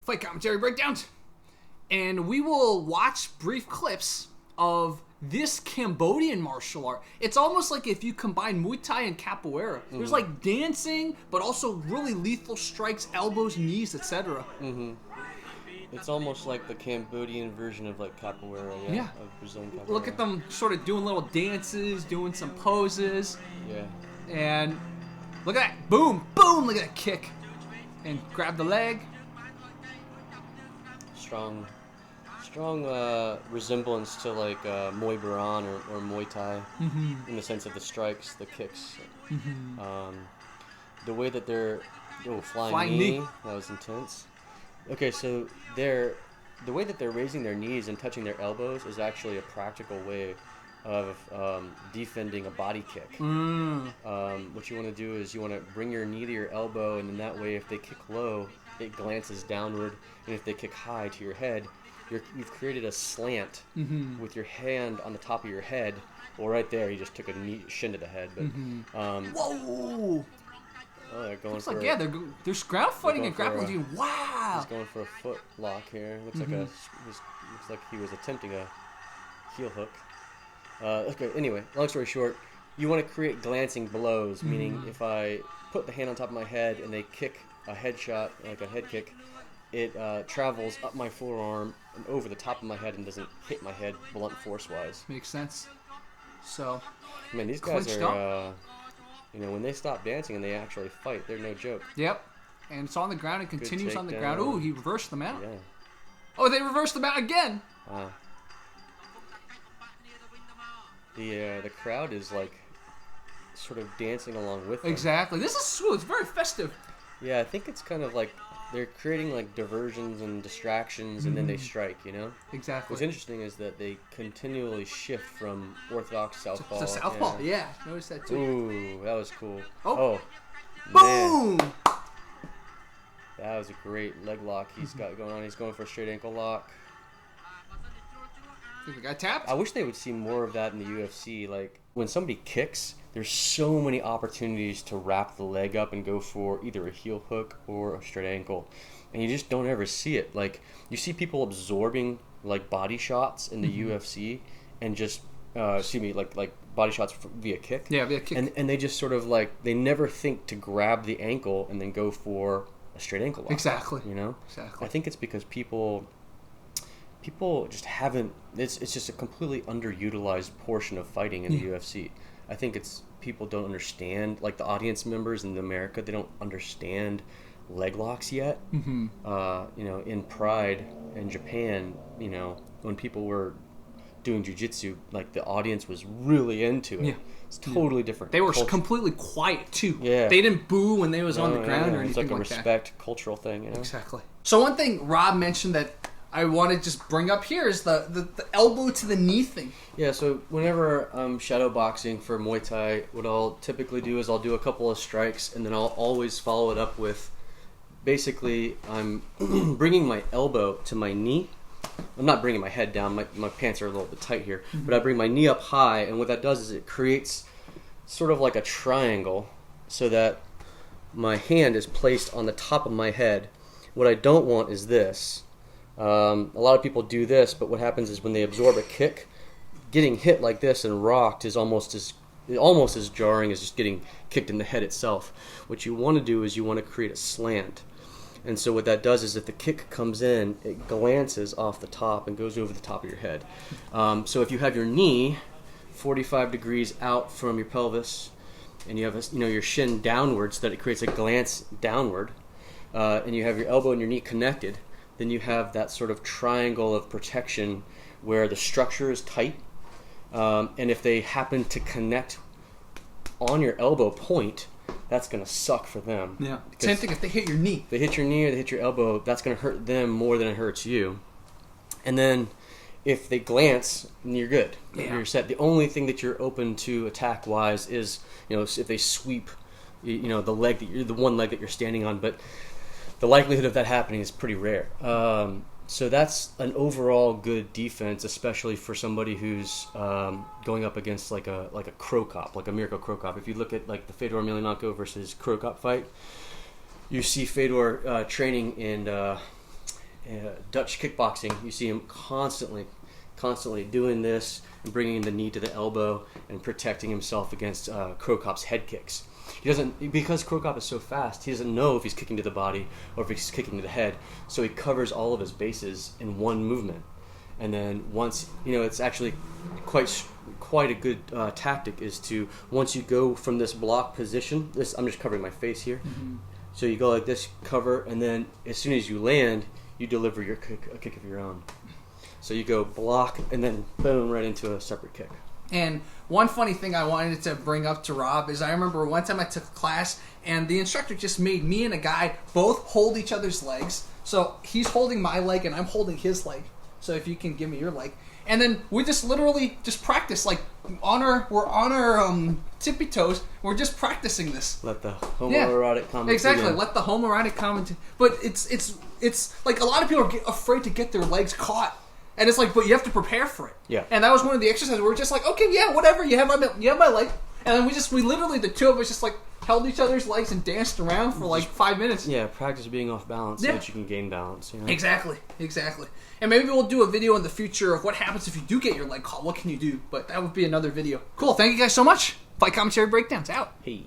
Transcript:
fight commentary breakdowns. And we will watch brief clips of this Cambodian martial art. It's almost like if you combine Muay Thai and Capoeira. There's like dancing, but also really lethal strikes, elbows, knees, etc. It's almost like the Cambodian version of like Capoeira, Yeah. of Brazilian Capoeira. Look at them sort of doing little dances, doing some poses. Yeah. And look at that. Boom, boom, look at that kick. And grab the leg. Strong resemblance to like Muay Baran or Muay Thai in the sense of the strikes, the kicks. The way that they're flying knee, that was intense. Okay, so the way that they're raising their knees and touching their elbows is actually a practical way of defending a body kick. What you want to do is you want to bring your knee to your elbow, and in that way, if they kick low, it glances downward, and if they kick high to your head, you've created a slant with your hand on the top of your head. Well, right there, you just took a shin to the head. But Whoa! oh, they're going Looks for like they're ground fighting and grappling. Wow! He's going for a foot lock here. Looks like he was attempting a heel hook. Okay. Anyway, long story short, you want to create glancing blows, meaning if I put the hand on top of my head and they kick a headshot, like a head kick, it travels up my forearm and over the top of my head and doesn't hit my head blunt force-wise. Makes sense. So, man, these guys are, when they stop dancing and they actually fight, they're no joke. Yep. And it's on the ground and continues on the ground. Ooh, he reversed them out. Yeah. Oh, they reversed them out again. Wow. The crowd is like sort of dancing along with them. Exactly. This is smooth. It's very festive. Yeah, I think it's kind of like they're creating like diversions and distractions, and then they strike. Exactly. What's interesting is that they continually shift from orthodox southpaw to southpaw. Yeah, notice that too. Ooh, that was cool. Oh. Man. Boom! That was a great leg lock he's got going on. He's going for a straight ankle lock. I think we got tapped. I wish they would see more of that in the UFC. Like, when somebody kicks, there's so many opportunities to wrap the leg up and go for either a heel hook or a straight ankle. And you just don't ever see it. Like, you see people absorbing, like, body shots in the UFC and just, like body shots via kick. Yeah, via kick. And they just sort of, like, they never think to grab the ankle and then go for a straight ankle lock. Exactly. Exactly. I think it's because people just haven't. It's just a completely underutilized portion of fighting in the UFC. I think it's people don't understand, like the audience members in America, they don't understand leg locks yet. In Pride in Japan, when people were doing jiu-jitsu, like the audience was really into it. Yeah. It's totally different. They were completely quiet too. Yeah. They didn't boo when they was on the ground or anything like that. It's like a respect cultural thing, Exactly. So one thing Rob mentioned that I want to just bring up here is the elbow to the knee thing. Yeah, so whenever I'm shadow boxing for Muay Thai, what I'll typically do is I'll do a couple of strikes, and then I'll always follow it up with, basically, I'm bringing my elbow to my knee. I'm not bringing my head down. My pants are a little bit tight here. But I bring my knee up high, and what that does is it creates sort of like a triangle so that my hand is placed on the top of my head. What I don't want is this. A lot of people do this, but what happens is when they absorb a kick, getting hit like this and rocked is almost as jarring as just getting kicked in the head itself. What you want to do is you want to create a slant. And so what that does is if the kick comes in, it glances off the top and goes over the top of your head. So if you have your knee 45 degrees out from your pelvis, and you have your shin downward so that it creates a glance downward, and you have your elbow and your knee connected, then you have that sort of triangle of protection where the structure is tight, and if they happen to connect on your elbow point, that's going to suck for them. Yeah. Same thing if they hit your knee. They hit your knee or they hit your elbow, that's going to hurt them more than it hurts you. And then if they glance, you're good. Yeah. You're set. The only thing that you're open to attack-wise is, if they sweep, the leg the one leg that you're standing on, but the likelihood of that happening is pretty rare. So that's an overall good defense, especially for somebody who's going up against like a Crow Cop, like a Mirko Crow Cop. If you look at like the Fedor Emelianenko versus Crow Cop fight, you see Fedor training in Dutch kickboxing, you see him constantly doing this and bringing the knee to the elbow and protecting himself against Cro Cop's head kicks. He doesn't, because Cro Cop is so fast, he doesn't know if he's kicking to the body or if he's kicking to the head. So he covers all of his bases in one movement. And then once, it's actually quite a good tactic is to, once you go from this block position, I'm just covering my face here. Mm-hmm. So you go like this, cover, and then as soon as you land, you deliver a kick of your own. So you go block, and then boom, right into a separate kick. And one funny thing I wanted to bring up to Rob is I remember one time I took a class, and the instructor just made me and a guy both hold each other's legs. So he's holding my leg, and I'm holding his leg. So if you can give me your leg. And then we just literally just practice, like we're on our tippy toes. We're just practicing this. Let the homoerotic comment. Exactly, begin. let the homoerotic comment. But it's like a lot of people are afraid to get their legs caught, and it's like, but you have to prepare for it. Yeah. And that was one of the exercises. We're just like, okay, yeah, whatever. You have my leg, and then we literally the two of us just like held each other's legs and danced around for like 5 minutes. Yeah, practice being off balance so that you can gain balance. Exactly. And maybe we'll do a video in the future of what happens if you do get your leg caught. What can you do? But that would be another video. Cool. Thank you guys so much. Fight Commentary Breakdowns out. Hey.